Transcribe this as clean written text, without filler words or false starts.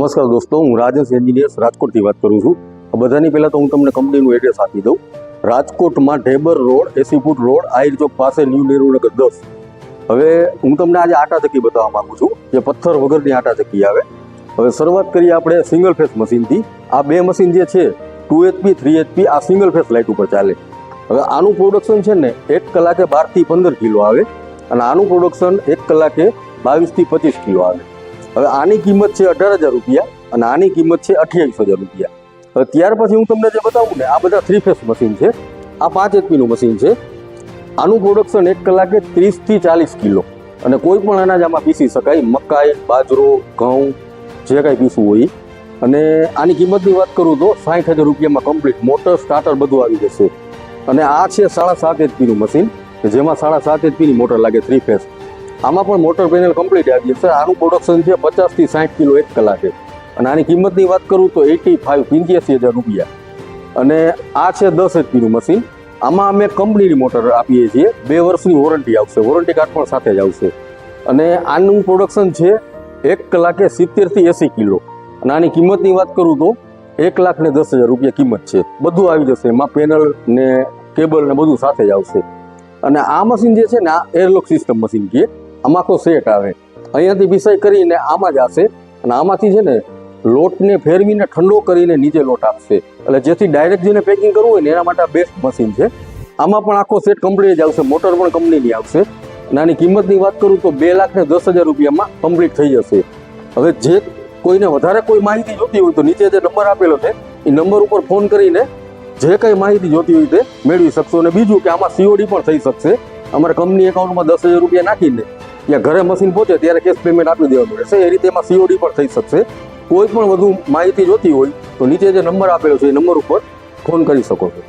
નમસ્કાર દોસ્તો, હું રાજેશ એન્જિનિયર્સ રાજકોટથી વાત કરું છું. બધાની પહેલાં તો હું તમને કંપનીનું એડ્રેસ આપી દઉં. રાજકોટમાં Dhebar road, 80 foot road, Ahir Chowk પાસે, ન્યૂ નેહરુનગર 10. હવે હું તમને આજે આટા ચક્કી બતાવવા માંગુ છું, જે પથ્થર વગરની આટા ચક્કી આવે. હવે શરૂઆત કરીએ આપણે સિંગલ ફેસ મશીનથી. આ બે મશીન જે છે 2 HP 3 HP આ સિંગલ ફેસ લાઇટ ઉપર ચાલે. હવે આનું પ્રોડક્શન છે ને 1 કલાકે 12 થી 15 કિલો આવે, અને આનું પ્રોડક્શન 1 કલાકે 22 થી 25 કિલો આવે. હવે આની કિંમત છે 18,000 રૂપિયા અને આની કિંમત છે 28,000 રૂપિયા. હવે ત્યાર પછી હું તમને જે બતાવું ને, આ બધા 3 ફેસ મશીન છે. આ 5 HP નું મશીન છે. આનું પ્રોડક્શન 1 કલાકે 30 થી 40 કિલો, અને કોઈ પણ અનાજ આમાં પીસી શકાય, મકાઈ, બાજરો, ઘઉં, જે કાંઈ પીસવું હોય. અને આની કિંમતની વાત કરું તો 60,000 રૂપિયામાં કમ્પ્લીટ મોટર સ્ટાર્ટર બધું આવી જશે. અને આ છે 7.5 HP નું મશીન, જેમાં 7.5 HP ની મોટર લાગે 3 ફેસ. આમાં પણ મોટર પેનલ કમ્પ્લીટ આવી જશે. આનું પ્રોડક્શન છે 50 થી 60 કિલો 1 કલાકે, અને આની કિંમતની વાત કરું તો 85,000 રૂપિયા. અને આ છે 10 HP નું મશીન. આમાં અમે કંપનીની મોટર આપીએ છીએ. 2 વર્ષની વોરંટી આવશે, વોરંટી કાર્ડ પણ સાથે જ આવશે. અને આનું પ્રોડક્શન છે 1 કલાકે 70 થી 80 કિલો, અને આની કિંમતની વાત કરું તો 1,10,000 રૂપિયા કિંમત છે. બધું આવી જશે, એમાં પેનલ ને કેબલ ને બધું સાથે જ આવશે. અને આ મશીન જે છે ને, આ એરલોક સિસ્ટમ મશીન છે. આમાં તો સેટ આવે, અહીંયાથી પીસાઈ કરીને આમાં જ આવશે, અને આમાંથી છે ને લોટને ફેરવીને ઠંડો કરીને નીચે લોટ આપશે. એટલે જેથી ડાયરેક્ટ જેને પેકિંગ કરવું હોય ને એના માટે બેસ્ટ મશીન છે. આમાં પણ આખો સેટ કમ્પ્લીટ જ આવશે, મોટર પણ કંપનીની આવશે. અને આની કિંમતની વાત કરું તો 2,10,000 રૂપિયામાં કમ્પ્લીટ થઈ જશે. હવે જે કોઈને વધારે કોઈ માહિતી જોતી હોય તો નીચે જે નંબર આપેલો છે એ નંબર ઉપર ફોન કરીને જે કંઈ માહિતી જોતી હોય તે મેળવી શકશો. અને બીજું કે આમાં COD પણ થઈ શકશે. અમારે કંપની એકાઉન્ટમાં 10,000 રૂપિયા નાખીને ત્યાં ઘરે મશીન પહોંચે ત્યારે કેશ પેમેન્ટ આપી દેવાનું રહેશે. એ રીતે એમાં COD પણ થઈ શકશે. કોઈ પણ વધુ માહિતી જોતી હોય તો નીચે જે નંબર આપેલો છે એ નંબર ઉપર ફોન કરી શકો છો.